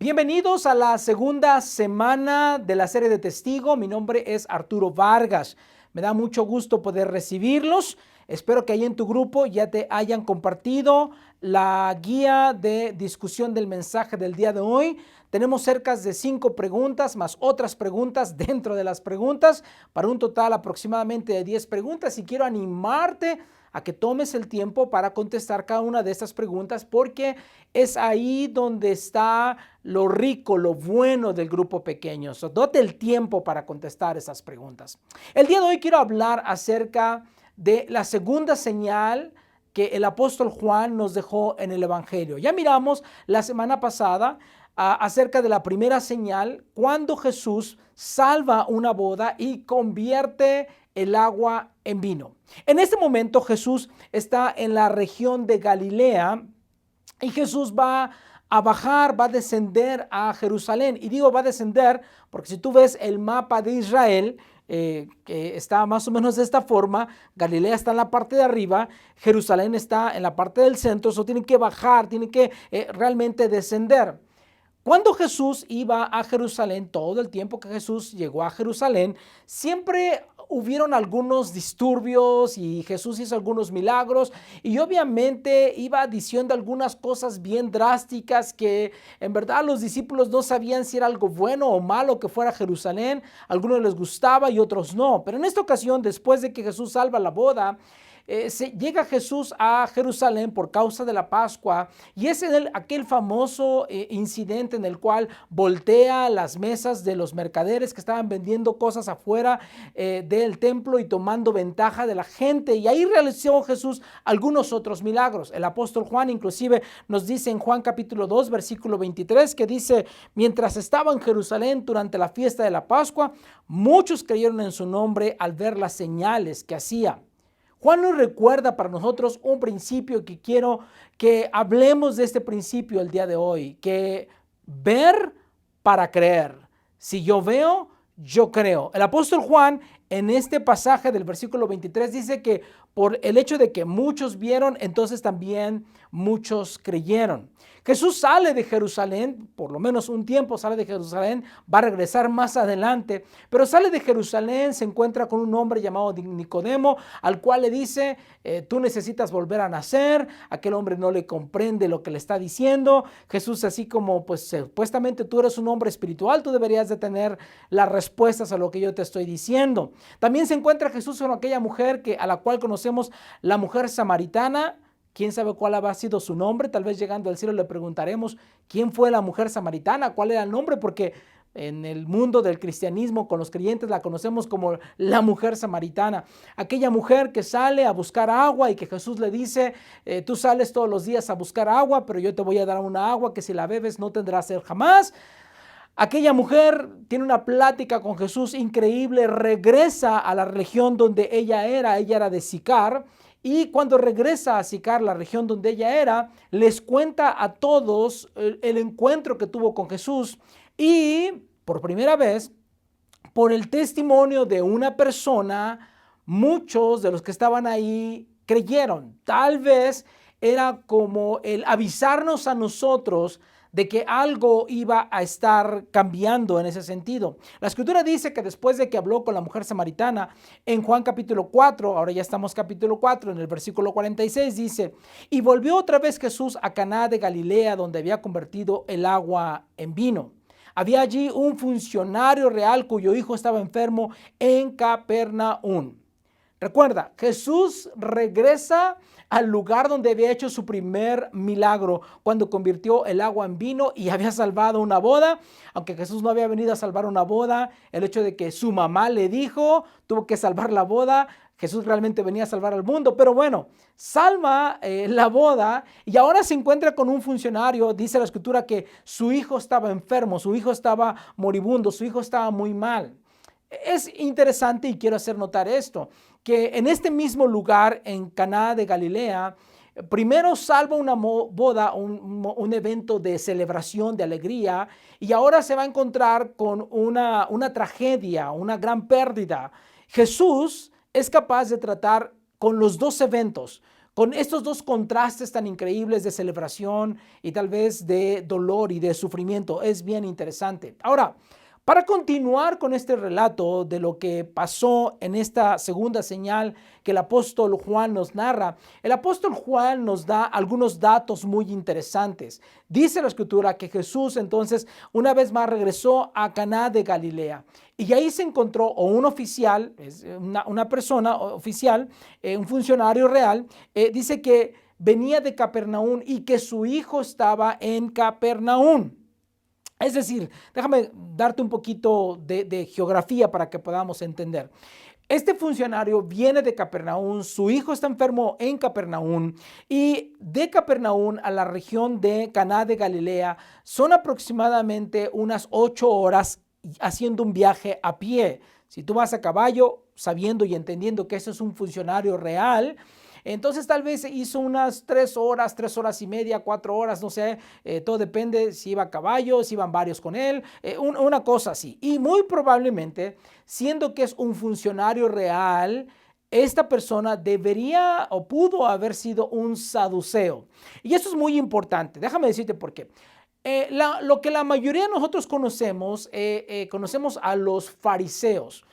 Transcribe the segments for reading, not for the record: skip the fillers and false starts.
Bienvenidos a la segunda semana de la serie de Testigo. Mi nombre es Arturo Vargas. Me da mucho gusto poder recibirlos. Espero que ahí en tu grupo ya te hayan compartido la guía de discusión del mensaje del día de hoy. Tenemos cerca de 5 preguntas más otras preguntas dentro de las preguntas para un total aproximadamente de 10 preguntas y quiero animarte a que tomes el tiempo para contestar cada una de estas preguntas porque es ahí donde está lo rico, lo bueno del grupo pequeño. Date el tiempo para contestar esas preguntas. El día de hoy quiero hablar acerca de la segunda señal que el apóstol Juan nos dejó en el Evangelio. Ya miramos la semana pasada acerca de la primera señal cuando Jesús salva una boda y convierte el agua en vino. En este momento Jesús está en la región de Galilea y Jesús va a bajar, va a descender a Jerusalén. Y digo va a descender porque si tú ves el mapa de Israel, que está más o menos de esta forma, Galilea está en la parte de arriba, Jerusalén está en la parte del centro, eso tiene que bajar, tiene que realmente descender. Cuando Jesús iba a Jerusalén, todo el tiempo que Jesús llegó a Jerusalén, siempre hubieron algunos disturbios y Jesús hizo algunos milagros y obviamente iba diciendo algunas cosas bien drásticas que en verdad los discípulos no sabían si era algo bueno o malo que fuera a Jerusalén. A algunos les gustaba y otros no. Pero en esta ocasión, después de que Jesús salva la boda, llega Jesús a Jerusalén por causa de la Pascua y es aquel famoso incidente en el cual voltea las mesas de los mercaderes que estaban vendiendo cosas afuera del templo y tomando ventaja de la gente, y ahí realizó Jesús algunos otros milagros. El apóstol Juan inclusive nos dice en Juan capítulo 2 versículo 23 que dice: mientras estaba en Jerusalén durante la fiesta de la Pascua, muchos creyeron en su nombre al ver las señales que hacía. Juan nos recuerda para nosotros un principio que quiero que hablemos de este principio el día de hoy, que ver para creer. Si yo veo, yo creo. El apóstol Juan en este pasaje del versículo 23 dice que por el hecho de que muchos vieron, entonces también muchos creyeron. Jesús sale de Jerusalén, por lo menos un tiempo sale de Jerusalén, va a regresar más adelante, pero sale de Jerusalén, se encuentra con un hombre llamado Nicodemo, al cual le dice, tú necesitas volver a nacer. Aquel hombre no le comprende lo que le está diciendo. Jesús, así como pues supuestamente tú eres un hombre espiritual, tú deberías de tener las respuestas a lo que yo te estoy diciendo. También se encuentra Jesús con aquella mujer a la cual conocemos, la mujer samaritana. ¿Quién sabe cuál habrá sido su nombre? Tal vez llegando al cielo le preguntaremos quién fue la mujer samaritana, cuál era el nombre, porque en el mundo del cristianismo con los creyentes la conocemos como la mujer samaritana. Aquella mujer que sale a buscar agua y que Jesús le dice, tú sales todos los días a buscar agua, pero yo te voy a dar una agua que si la bebes no tendrás sed jamás. Aquella mujer tiene una plática con Jesús increíble, regresa a la región donde ella era de Sicar. Y cuando regresa a Sicar, la región donde ella era, les cuenta a todos el encuentro que tuvo con Jesús. Y por primera vez, por el testimonio de una persona, muchos de los que estaban ahí creyeron. Tal vez era como el avisarnos a nosotros de que algo iba a estar cambiando en ese sentido. La escritura dice que después de que habló con la mujer samaritana, en Juan capítulo 4, ahora ya estamos capítulo 4, en el versículo 46 dice, y volvió otra vez Jesús a Caná de Galilea, donde había convertido el agua en vino. Había allí un funcionario real cuyo hijo estaba enfermo en Capernaum. Recuerda, Jesús regresa al lugar donde había hecho su primer milagro, cuando convirtió el agua en vino y había salvado una boda. Aunque Jesús no había venido a salvar una boda, el hecho de que su mamá le dijo, tuvo que salvar la boda. Jesús realmente venía a salvar al mundo, pero bueno, salva la boda y ahora se encuentra con un funcionario. Dice la escritura que su hijo estaba enfermo, su hijo estaba moribundo, su hijo estaba muy mal. Es interesante y quiero hacer notar esto, que en este mismo lugar, en Caná de Galilea, primero salva una boda, un evento de celebración, de alegría, y ahora se va a encontrar con una tragedia, una gran pérdida. Jesús es capaz de tratar con los dos eventos, con estos dos contrastes tan increíbles de celebración y tal vez de dolor y de sufrimiento. Es bien interesante. Ahora, para continuar con este relato de lo que pasó en esta segunda señal que el apóstol Juan nos narra, el apóstol Juan nos da algunos datos muy interesantes. Dice la escritura que Jesús entonces una vez más regresó a Caná de Galilea y ahí se encontró un oficial, una persona oficial, un funcionario real, dice que venía de Capernaum y que su hijo estaba en Capernaum. Es decir, déjame darte un poquito de geografía para que podamos entender. Este funcionario viene de Capernaum, su hijo está enfermo en Capernaum y de Capernaum a la región de Caná de Galilea son aproximadamente unas 8 horas haciendo un viaje a pie. Si tú vas a caballo, sabiendo y entendiendo que ese es un funcionario real, entonces tal vez hizo unas 3 horas y media, 4 horas, no sé, todo depende si iba a caballo, si iban varios con él, una cosa así. Y muy probablemente, siendo que es un funcionario real, esta persona debería o pudo haber sido un saduceo. Y eso es muy importante, déjame decirte por qué. Lo que la mayoría de nosotros conocemos, conocemos a los fariseos.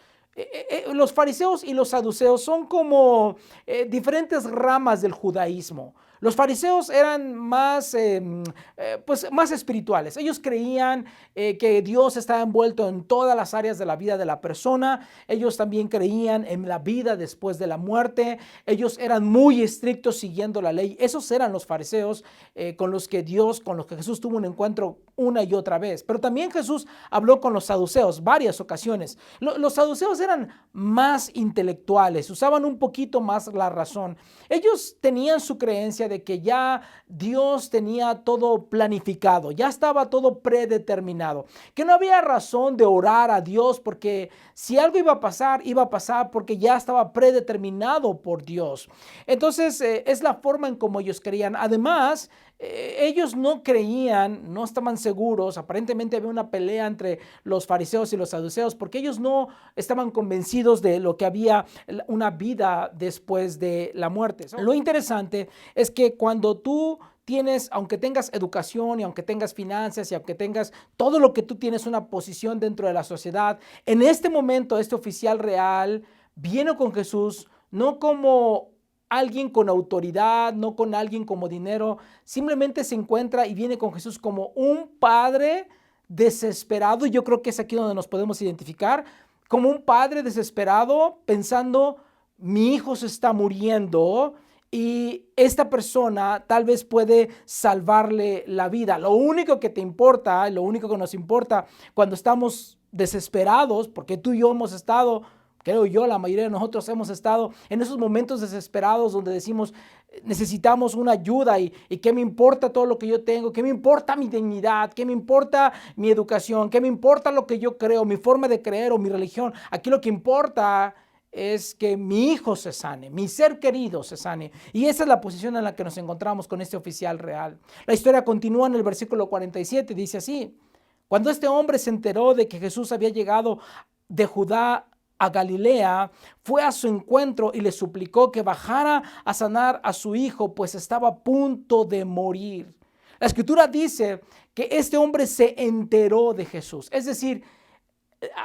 Los fariseos y los saduceos son como diferentes ramas del judaísmo. Los fariseos eran pues más espirituales. Ellos creían que Dios estaba envuelto en todas las áreas de la vida de la persona. Ellos también creían en la vida después de la muerte. Ellos eran muy estrictos siguiendo la ley. Esos eran los fariseos con los que Jesús tuvo un encuentro una y otra vez. Pero también Jesús habló con los saduceos varias ocasiones. Los saduceos eran más intelectuales, usaban un poquito más la razón. Ellos tenían su creencia de que ya Dios tenía todo planificado, ya estaba todo predeterminado, que no había razón de orar a Dios porque si algo iba a pasar porque ya estaba predeterminado por Dios. Entonces es la forma en cómo ellos creían. Además, ellos no creían, no estaban seguros, aparentemente había una pelea entre los fariseos y los saduceos porque ellos no estaban convencidos de lo que había una vida después de la muerte. Lo interesante es que cuando tú tienes, aunque tengas educación y aunque tengas finanzas y aunque tengas todo lo que tú tienes, una posición dentro de la sociedad, en este momento este oficial real viene con Jesús no como alguien con autoridad, no con alguien como dinero, simplemente se encuentra y viene con Jesús como un padre desesperado, y yo creo que es aquí donde nos podemos identificar, como un padre desesperado pensando, mi hijo se está muriendo y esta persona tal vez puede salvarle la vida. Lo único que te importa, lo único que nos importa cuando estamos desesperados, porque tú y yo hemos estado, creo yo, la mayoría de nosotros hemos estado en esos momentos desesperados donde decimos, necesitamos una ayuda y qué me importa todo lo que yo tengo, qué me importa mi dignidad, qué me importa mi educación, qué me importa lo que yo creo, mi forma de creer o mi religión. Aquí lo que importa es que mi hijo se sane, mi ser querido se sane. Y esa es la posición en la que nos encontramos con este oficial real. La historia continúa en el versículo 47, dice así: cuando este hombre se enteró de que Jesús había llegado de Judá a Galilea, fue a su encuentro y le suplicó que bajara a sanar a su hijo, pues estaba a punto de morir. La escritura dice que este hombre se enteró de Jesús, es decir,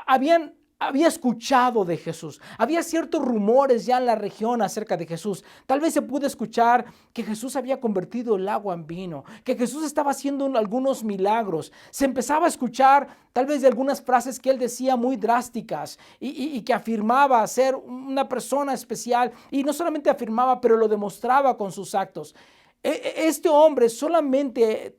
había escuchado de Jesús. Había ciertos rumores ya en la región acerca de Jesús. Tal vez se pudo escuchar que Jesús había convertido el agua en vino, que Jesús estaba haciendo algunos milagros. Se empezaba a escuchar tal vez de algunas frases que él decía muy drásticas y que afirmaba ser una persona especial. Y no solamente afirmaba, pero lo demostraba con sus actos. Este hombre solamente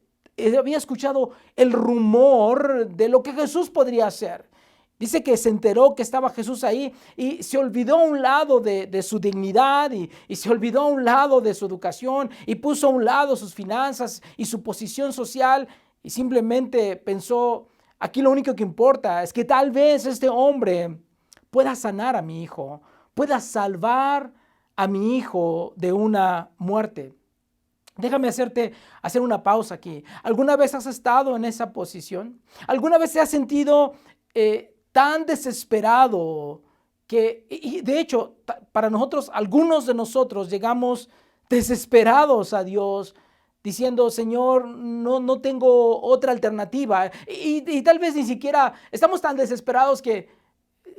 había escuchado el rumor de lo que Jesús podría hacer. Dice que se enteró que estaba Jesús ahí y se olvidó a un lado de su dignidad y se olvidó a un lado de su educación y puso a un lado sus finanzas y su posición social y simplemente pensó, aquí lo único que importa es que tal vez este hombre pueda sanar a mi hijo, pueda salvar a mi hijo de una muerte. Déjame hacer una pausa aquí. ¿Alguna vez has estado en esa posición? ¿Alguna vez te has sentido tan desesperado que, y de hecho, para nosotros, algunos de nosotros llegamos desesperados a Dios, diciendo, Señor, no tengo otra alternativa. Y tal vez ni siquiera estamos tan desesperados que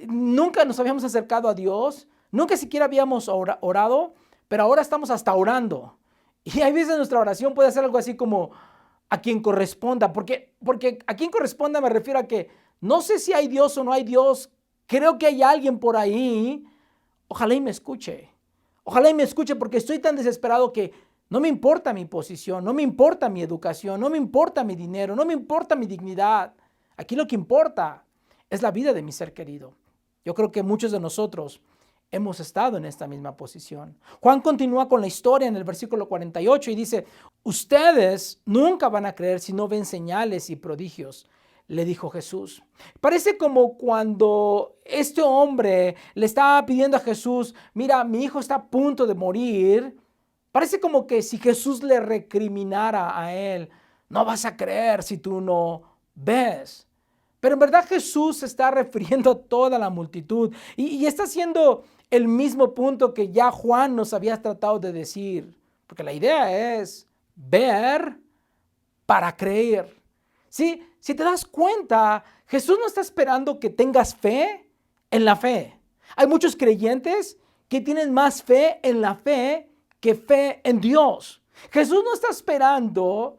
nunca nos habíamos acercado a Dios, nunca siquiera habíamos orado, pero ahora estamos hasta orando. Y hay veces nuestra oración puede ser algo así como a quien corresponda, porque a quien corresponda me refiero a que no sé si hay Dios o no hay Dios, creo que hay alguien por ahí, ojalá y me escuche. Ojalá y me escuche porque estoy tan desesperado que no me importa mi posición, no me importa mi educación, no me importa mi dinero, no me importa mi dignidad. Aquí lo que importa es la vida de mi ser querido. Yo creo que muchos de nosotros hemos estado en esta misma posición. Juan continúa con la historia en el versículo 48 y dice, ustedes nunca van a creer si no ven señales y prodigios, le dijo Jesús. Parece como cuando este hombre le estaba pidiendo a Jesús, mira, mi hijo está a punto de morir. Parece como que si Jesús le recriminara a él, no vas a creer si tú no ves. Pero en verdad Jesús se está refiriendo a toda la multitud y está haciendo el mismo punto que ya Juan nos había tratado de decir. Porque la idea es ver para creer. ¿Sí? Si te das cuenta, Jesús no está esperando que tengas fe en la fe. Hay muchos creyentes que tienen más fe en la fe que fe en Dios. Jesús no está esperando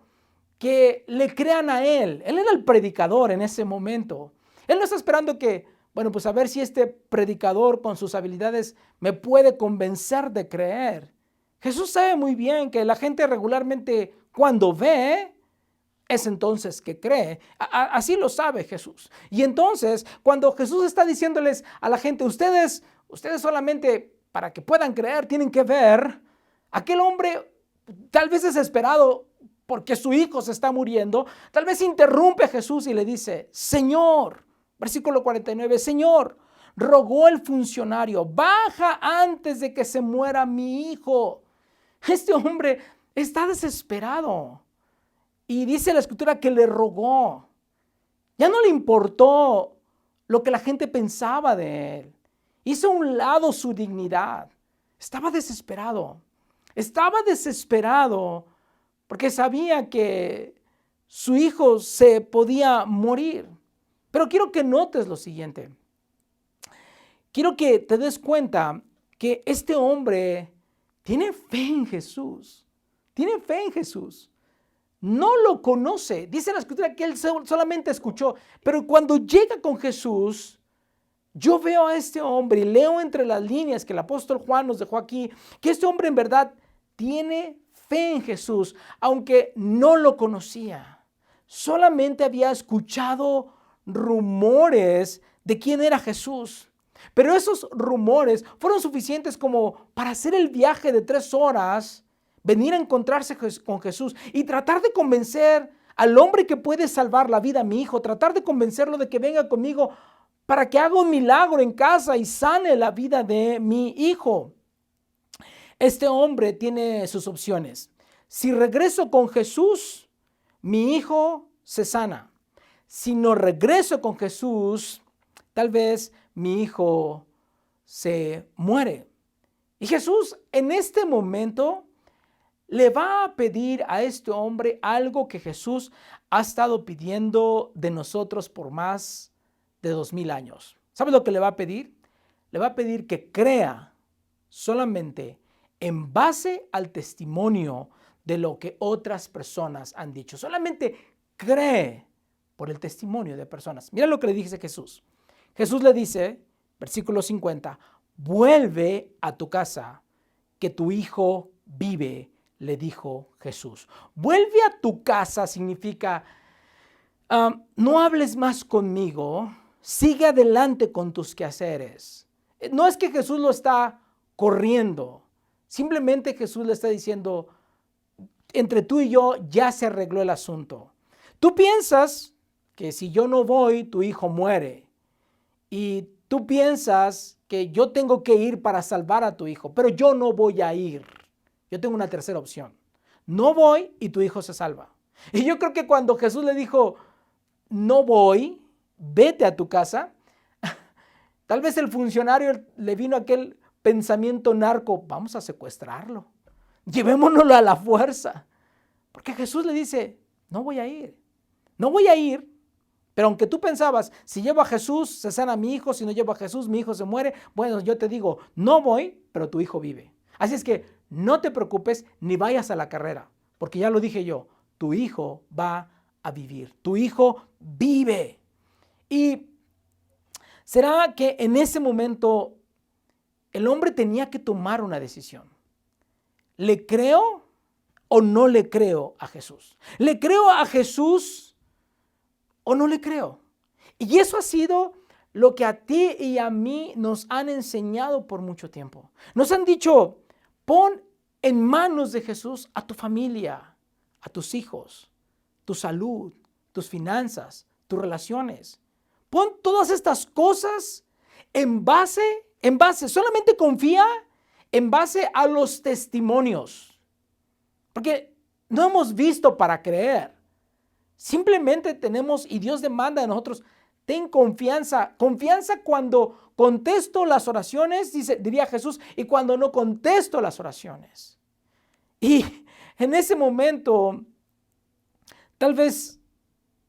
que le crean a Él. Él era el predicador en ese momento. Él no está esperando que, bueno, pues a ver si este predicador con sus habilidades me puede convencer de creer. Jesús sabe muy bien que la gente regularmente cuando ve, es entonces que cree. Así lo sabe Jesús. Y entonces, cuando Jesús está diciéndoles a la gente, ustedes solamente para que puedan creer tienen que ver, aquel hombre tal vez desesperado porque su hijo se está muriendo, tal vez interrumpe a Jesús y le dice, Señor, versículo 49, Señor, rogó el funcionario, baja antes de que se muera mi hijo. Este hombre está desesperado. Y dice la escritura que le rogó. Ya no le importó lo que la gente pensaba de él. Hizo a un lado su dignidad. Estaba desesperado. Estaba desesperado porque sabía que su hijo se podía morir. Pero quiero que notes lo siguiente. Quiero que te des cuenta que este hombre tiene fe en Jesús. Tiene fe en Jesús. No lo conoce. Dice la escritura que él solamente escuchó. Pero cuando llega con Jesús, yo veo a este hombre y leo entre las líneas que el apóstol Juan nos dejó aquí, que este hombre en verdad tiene fe en Jesús, aunque no lo conocía. Solamente había escuchado rumores de quién era Jesús. Pero esos rumores fueron suficientes como para hacer el viaje de 3 horas, venir a encontrarse con Jesús y tratar de convencer al hombre que puede salvar la vida a mi hijo, tratar de convencerlo de que venga conmigo para que haga un milagro en casa y sane la vida de mi hijo. Este hombre tiene sus opciones. Si regreso con Jesús, mi hijo se sana. Si no regreso con Jesús, tal vez mi hijo se muere. Y Jesús en este momento le va a pedir a este hombre algo que Jesús ha estado pidiendo de nosotros por más de 2000 años. ¿Sabes lo que le va a pedir? Le va a pedir que crea solamente en base al testimonio de lo que otras personas han dicho. Solamente cree por el testimonio de personas. Mira lo que le dice Jesús. Jesús le dice, versículo 50, vuelve a tu casa, que tu hijo vive, le dijo Jesús. Vuelve a tu casa significa, no hables más conmigo, sigue adelante con tus quehaceres. No es que Jesús lo está corriendo, simplemente Jesús le está diciendo, entre tú y yo ya se arregló el asunto. Tú piensas que si yo no voy, tu hijo muere. Y tú piensas que yo tengo que ir para salvar a tu hijo, pero yo no voy a ir. Yo tengo una tercera opción. No voy y tu hijo se salva. Y yo creo que cuando Jesús le dijo, no voy, vete a tu casa, tal vez el funcionario le vino aquel pensamiento narco, vamos a secuestrarlo. llevémonoslo a la fuerza. Porque Jesús le dice, no voy a ir, no voy a ir. Pero aunque tú pensabas, si llevo a Jesús, se sana mi hijo, si no llevo a Jesús, mi hijo se muere. Bueno, yo te digo, no voy, pero tu hijo vive. Así es que no te preocupes ni vayas a la carrera, porque ya lo dije yo, tu hijo va a vivir, tu hijo vive. Y será que en ese momento el hombre tenía que tomar una decisión. ¿Le creo o no le creo a Jesús? ¿Le creo a Jesús o no le creo? Y eso ha sido lo que a ti y a mí nos han enseñado por mucho tiempo. Nos han dicho, pon en manos de Jesús a tu familia, a tus hijos, tu salud, tus finanzas, tus relaciones. Pon todas estas cosas en base, solamente confía en base a los testimonios. Porque no hemos visto para creer. Simplemente tenemos, y Dios demanda de nosotros, ten confianza. Confianza cuando contesto las oraciones, diría Jesús, y cuando no contesto las oraciones. Y en ese momento, tal vez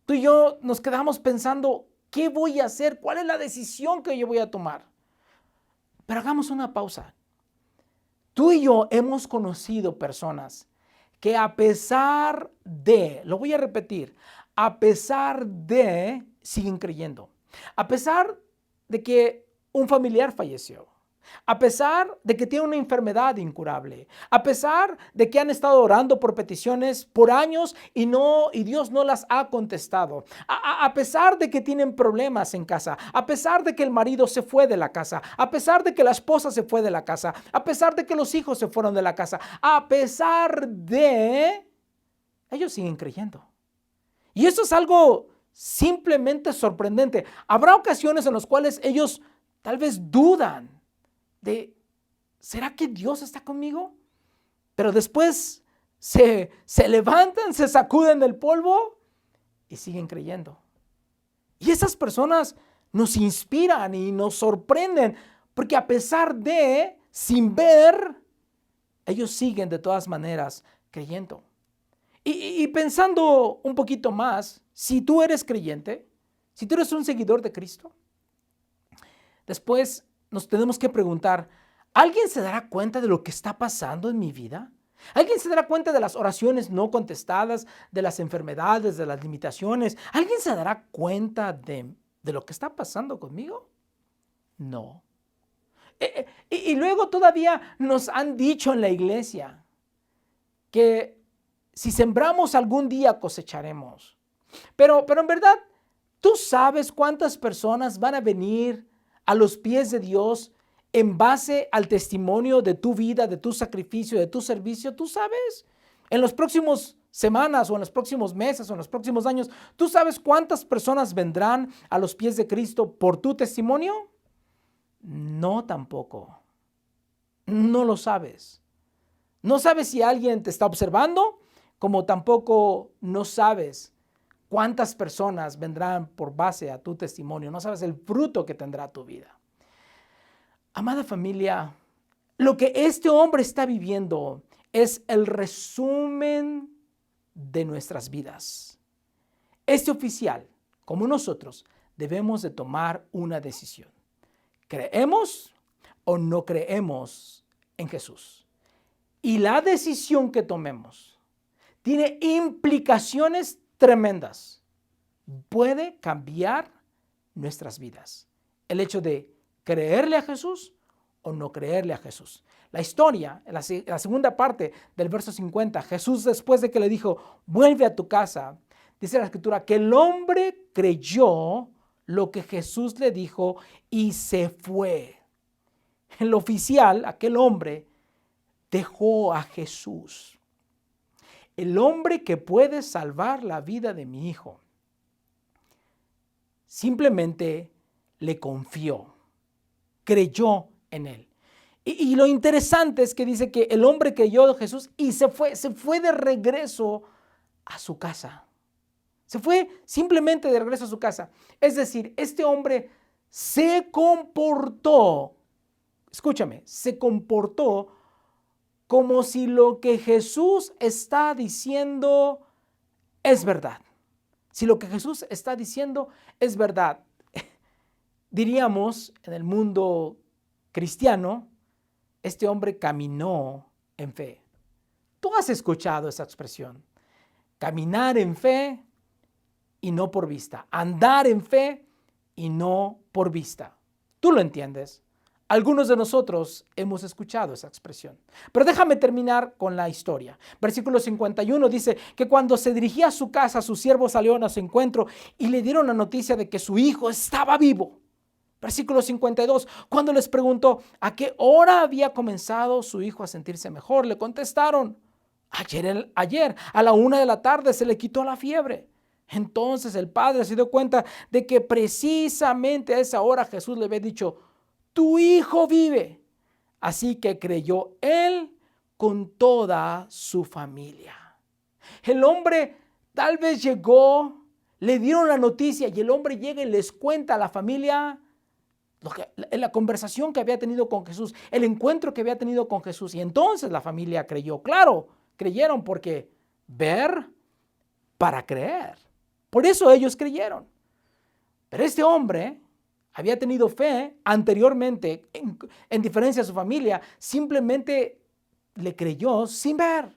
tú y yo nos quedamos pensando, ¿qué voy a hacer? ¿Cuál es la decisión que yo voy a tomar? Pero hagamos una pausa. Tú y yo hemos conocido personas que a pesar de, lo voy a repetir, a pesar de, siguen creyendo. A pesar de que un familiar falleció. A pesar de que tiene una enfermedad incurable, a pesar de que han estado orando por peticiones por años y Dios no las ha contestado, a pesar de que tienen problemas en casa, a pesar de que el marido se fue de la casa, a pesar de que la esposa se fue de la casa, a pesar de que los hijos se fueron de la casa, a pesar de, ellos siguen creyendo. Y eso es algo simplemente sorprendente. Habrá ocasiones en las cuales ellos tal vez dudan de, ¿será que Dios está conmigo? Pero después se levantan, se sacuden del polvo y siguen creyendo. Y esas personas nos inspiran y nos sorprenden, porque a pesar de, sin ver, ellos siguen de todas maneras creyendo. Y pensando un poquito más, si tú eres creyente, si tú eres un seguidor de Cristo, después nos tenemos que preguntar, ¿alguien se dará cuenta de lo que está pasando en mi vida? ¿Alguien se dará cuenta de las oraciones no contestadas, de las enfermedades, de las limitaciones? ¿Alguien se dará cuenta de lo que está pasando conmigo? No. Y luego todavía nos han dicho en la iglesia que si sembramos algún día cosecharemos. Pero en verdad, ¿tú sabes cuántas personas van a venir a los pies de Dios en base al testimonio de tu vida, de tu sacrificio, de tu servicio? ¿Tú sabes? En los próximos semanas o en los próximos meses o en los próximos años, ¿tú sabes cuántas personas vendrán a los pies de Cristo por tu testimonio? No, tampoco. No lo sabes. No sabes si alguien te está observando, como tampoco no sabes cuántas personas vendrán por base a tu testimonio. No sabes el fruto que tendrá tu vida. Amada familia, lo que este hombre está viviendo es el resumen de nuestras vidas. Este oficial, como nosotros, debemos de tomar una decisión. ¿Creemos o no creemos en Jesús? Y la decisión que tomemos tiene implicaciones tremendas. Puede cambiar nuestras vidas. El hecho de creerle a Jesús o no creerle a Jesús. La historia, en la segunda parte del verso 50, Jesús, después de que le dijo, vuelve a tu casa, dice la escritura que el hombre creyó lo que Jesús le dijo y se fue. El oficial, aquel hombre, dejó a Jesús. El hombre que puede salvar la vida de mi hijo, simplemente le confió, creyó en él. Y lo interesante es que dice que el hombre creyó en Jesús y se fue de regreso a su casa. Se fue simplemente de regreso a su casa. Es decir, este hombre se comportó, escúchame, se comportó como si lo que Jesús está diciendo es verdad. Si lo que Jesús está diciendo es verdad, diríamos en el mundo cristiano, este hombre caminó en fe. Tú has escuchado esa expresión, caminar en fe y no por vista, andar en fe y no por vista. ¿Tú lo entiendes? Algunos de nosotros hemos escuchado esa expresión. Pero déjame terminar con la historia. Versículo 51 dice que cuando se dirigía a su casa, sus siervos salieron a su encuentro y le dieron la noticia de que su hijo estaba vivo. Versículo 52, cuando les preguntó a qué hora había comenzado su hijo a sentirse mejor, le contestaron, ayer a la 1 de la tarde se le quitó la fiebre. Entonces el padre se dio cuenta de que precisamente a esa hora Jesús le había dicho, tu hijo vive. Así que creyó él con toda su familia. El hombre tal vez llegó, le dieron la noticia y el hombre llega y les cuenta a la familia la conversación que había tenido con Jesús, el encuentro que había tenido con Jesús. Y entonces la familia creyó. Claro, creyeron porque ver para creer. Por eso ellos creyeron. Pero este hombre había tenido fe anteriormente, en diferencia a su familia, simplemente le creyó sin ver.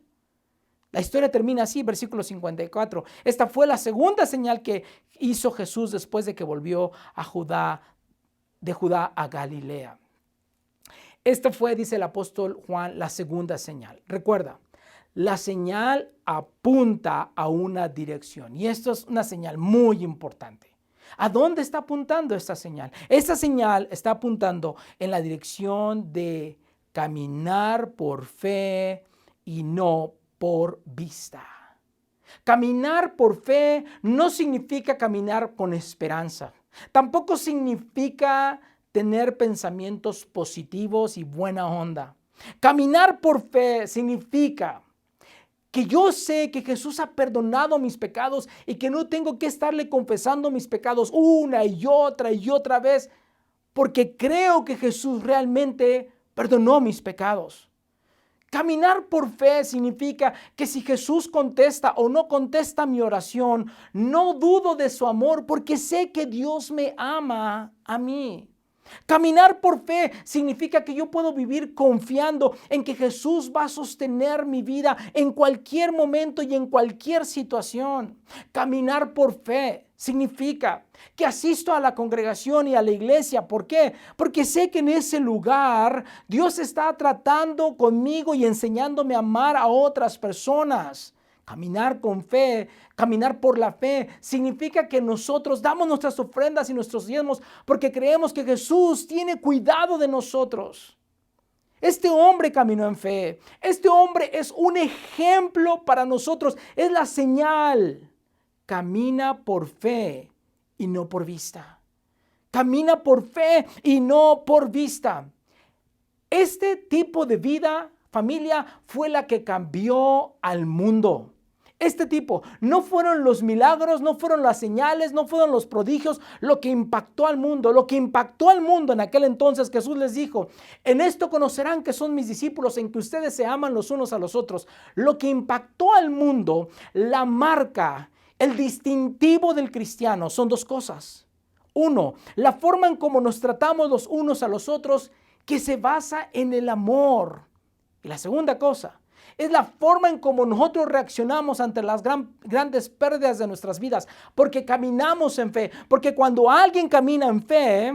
La historia termina así, versículo 54. Esta fue la segunda señal que hizo Jesús después de que volvió de Judá a Galilea. Esta fue, dice el apóstol Juan, la segunda señal. Recuerda, la señal apunta a una dirección y esto es una señal muy importante. ¿A dónde está apuntando esta señal? Esta señal está apuntando en la dirección de caminar por fe y no por vista. Caminar por fe no significa caminar con esperanza. Tampoco significa tener pensamientos positivos y buena onda. Caminar por fe significa que yo sé que Jesús ha perdonado mis pecados y que no tengo que estarle confesando mis pecados una y otra vez, porque creo que Jesús realmente perdonó mis pecados. Caminar por fe significa que si Jesús contesta o no contesta mi oración, no dudo de su amor porque sé que Dios me ama a mí. Caminar por fe significa que yo puedo vivir confiando en que Jesús va a sostener mi vida en cualquier momento y en cualquier situación. Caminar por fe significa que asisto a la congregación y a la iglesia. ¿Por qué? Porque sé que en ese lugar Dios está tratando conmigo y enseñándome a amar a otras personas. Caminar con fe, caminar por la fe, significa que nosotros damos nuestras ofrendas y nuestros diezmos porque creemos que Jesús tiene cuidado de nosotros. Este hombre caminó en fe. Este hombre es un ejemplo para nosotros. Es la señal. Camina por fe y no por vista. Camina por fe y no por vista. Este tipo de vida, familia, fue la que cambió al mundo. Este tipo, no fueron los milagros, no fueron las señales, no fueron los prodigios lo que impactó al mundo. Lo que impactó al mundo en aquel entonces, Jesús les dijo, en esto conocerán que son mis discípulos, en que ustedes se aman los unos a los otros. Lo que impactó al mundo, la marca, el distintivo del cristiano son dos cosas. Uno, la forma en cómo nos tratamos los unos a los otros, que se basa en el amor. Y la segunda cosa, es la forma en cómo nosotros reaccionamos ante las grandes pérdidas de nuestras vidas, porque caminamos en fe, porque cuando alguien camina en fe,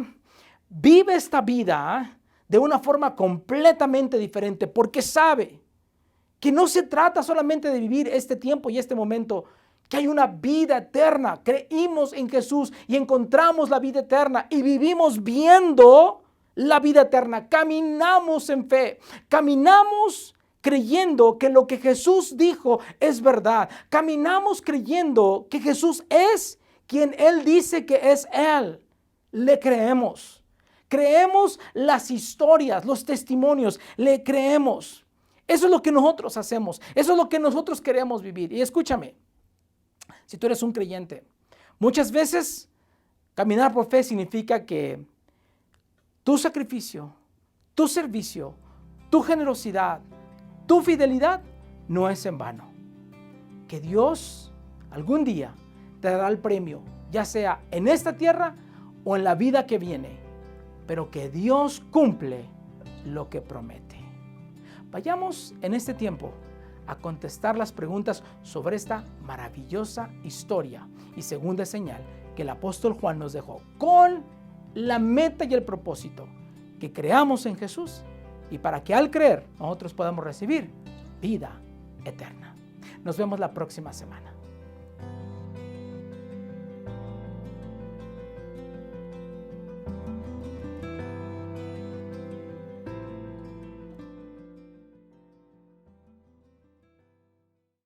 vive esta vida de una forma completamente diferente, porque sabe que no se trata solamente de vivir este tiempo y este momento, que hay una vida eterna. Creímos en Jesús y encontramos la vida eterna y vivimos viendo la vida eterna. Caminamos en fe, caminamos creyendo que lo que Jesús dijo es verdad. Caminamos creyendo que Jesús es quien Él dice que es Él. Le creemos. Creemos las historias, los testimonios. Le creemos. Eso es lo que nosotros hacemos. Eso es lo que nosotros queremos vivir. Y escúchame, si tú eres un creyente, muchas veces caminar por fe significa que tu sacrificio, tu servicio, tu generosidad, tu fidelidad no es en vano. Que Dios algún día te dará el premio, ya sea en esta tierra o en la vida que viene, pero que Dios cumple lo que promete. Vayamos en este tiempo a contestar las preguntas sobre esta maravillosa historia y segunda señal que el apóstol Juan nos dejó, con la meta y el propósito que creamos en Jesús y para que al creer nosotros podamos recibir vida eterna. Nos vemos la próxima semana.